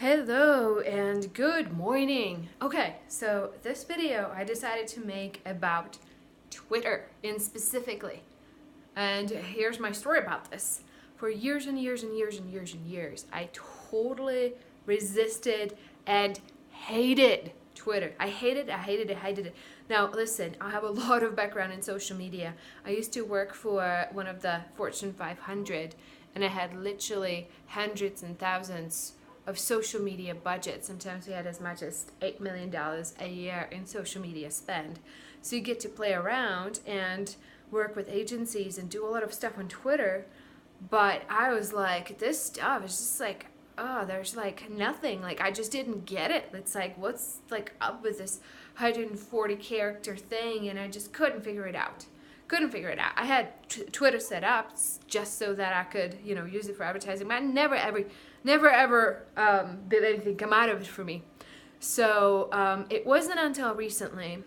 Hello and good morning. Okay, so this video I decided to make about Twitter in specifically. And here's my story about this. For years and years and years and years and years, I totally resisted and hated Twitter. I hated it. Now, listen, I have a lot of background in social media. I used to work for one of the Fortune 500, and I had literally hundreds and thousands of social media budget. Sometimes we had as much as $8 million a year in social media spend. So you get to play around and work with agencies and do a lot of stuff on Twitter. But I was like, this stuff is just like, oh, there's like nothing. Like, I just didn't get it. It's like, what's like up with this 140 character thing? And I just couldn't figure it out. I had Twitter set up just so that I could, use it for advertising. But I never ever did anything come out of it for me. So it wasn't until recently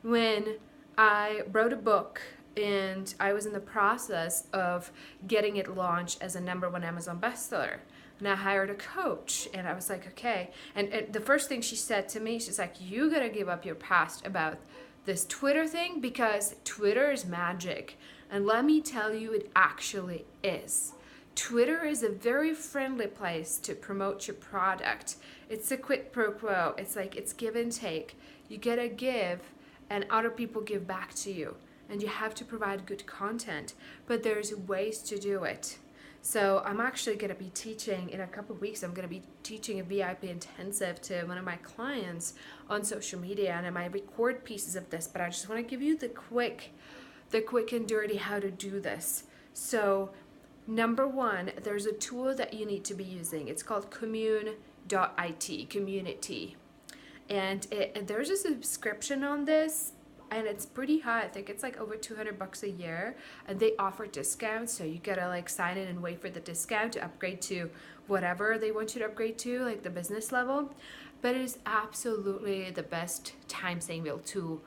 when I wrote a book and I was in the process of getting it launched as a #1 Amazon bestseller. And I hired a coach, and I was like, okay. And the first thing she said to me, she's like, you gotta give up your past about this Twitter thing, because Twitter is magic. And let me tell you, it actually is. Twitter is a very friendly place to promote your product. It's a quid pro quo. It's like, it's give and take. You gotta give, and other people give back to you. And you have to provide good content, but there's ways to do it. So I'm actually going to be teaching in a couple of weeks. I'm going to be teaching a VIP intensive to one of my clients on social media, and I might record pieces of this, but I just want to give you the quick and dirty how to do this. So #1, there's a tool that you need to be using. It's called commune.it, community. And there's a subscription on this, and it's pretty high. I think it's like over $200 a year, and they offer discounts, so you gotta like sign in and wait for the discount to upgrade to whatever they want you to upgrade to, like the business level. But it is absolutely the best time-saving tool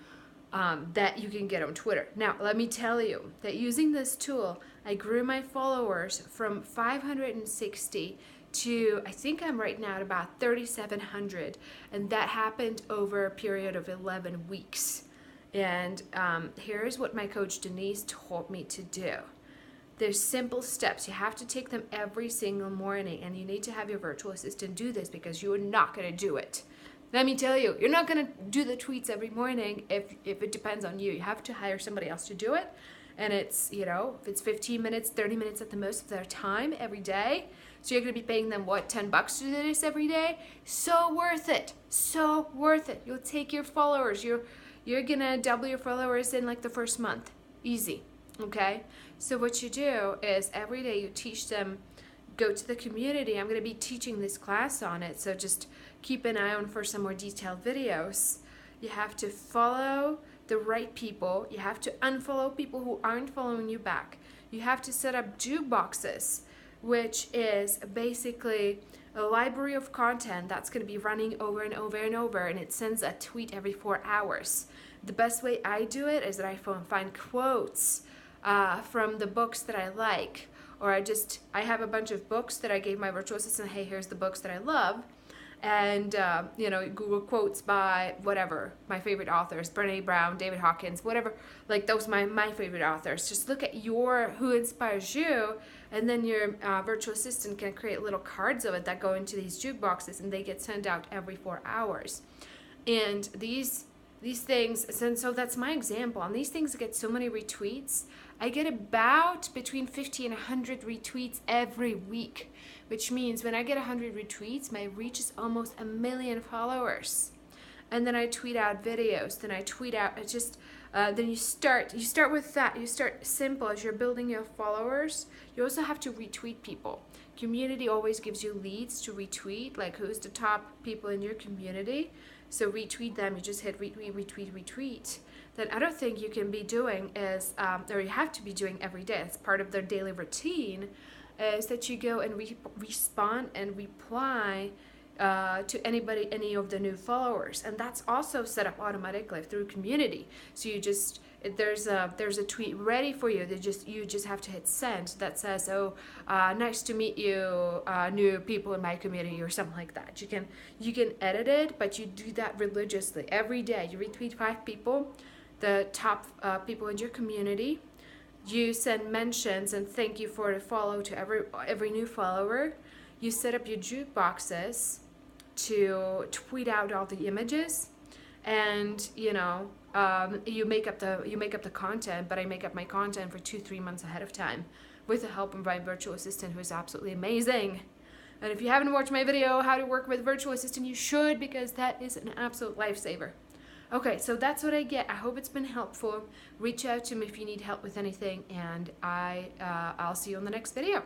that you can get on Twitter. Now, let me tell you that using this tool, I grew my followers from 560 to, I think I'm right now at about 3,700, and that happened over a period of 11 weeks. And here's what my coach Denise told me to do. There's simple steps. You have to take them every single morning, and you need to have your virtual assistant do this because you are not going to do it. Let me tell you, you're not going to do the tweets every morning if it depends on you. You have to hire somebody else to do it. And it's, if it's 15 minutes, 30 minutes at the most of their time every day. So you're going to be paying them, what, $10 to do this every day? So worth it. So worth it. You'll take your followers. You're gonna double your followers in like the first month. Easy, okay? So what you do is every day you teach them, go to the community. I'm gonna be teaching this class on it, so just keep an eye on for some more detailed videos. You have to follow the right people. You have to unfollow people who aren't following you back. You have to set up jukeboxes, which is basically a library of content that's going to be running over and over and over, and it sends a tweet every 4 hours. The best way I do it is that I find quotes from the books that I like, or I have a bunch of books that I gave my virtual assistant, hey, here's the books that I love, and Google quotes by whatever my favorite authors, Brené Brown, David Hawkins, whatever, like those my favorite authors. Just look at who inspires you, and then your virtual assistant can create little cards of it that go into these jukeboxes, and they get sent out every 4 hours. And these things, and so that's my example, and these things get so many retweets. I get about between 50 and 100 retweets every week, which means when I get 100 retweets, my reach is almost 1 million followers. And then I tweet out videos, then I tweet out, then you start with that. You start simple as you're building your followers. You also have to retweet people. Community always gives you leads to retweet, like who's the top people in your community. So retweet them, you just hit retweet. Then other thing you can be doing is, or you have to be doing every day, it's part of their daily routine, is that you go and respond and reply to any of the new followers. And that's also set up automatically through community. So there's a tweet ready for you. You just have to hit send that says, "Oh, nice to meet you, new people in my community," or something like that. You can edit it, but you do that religiously every day. You retweet 5 people, the top people in your community. You send mentions and thank you for the follow to every new follower. You set up your jukeboxes to tweet out all the images, and you make up the content. But I make up my content for 2-3 months ahead of time with the help of my virtual assistant, who is absolutely amazing. And if you haven't watched my video how to work with virtual assistant, you should, because that is an absolute lifesaver. Okay, so that's what I get. I hope it's been helpful. Reach out to me if you need help with anything, and I'll see you on the next video.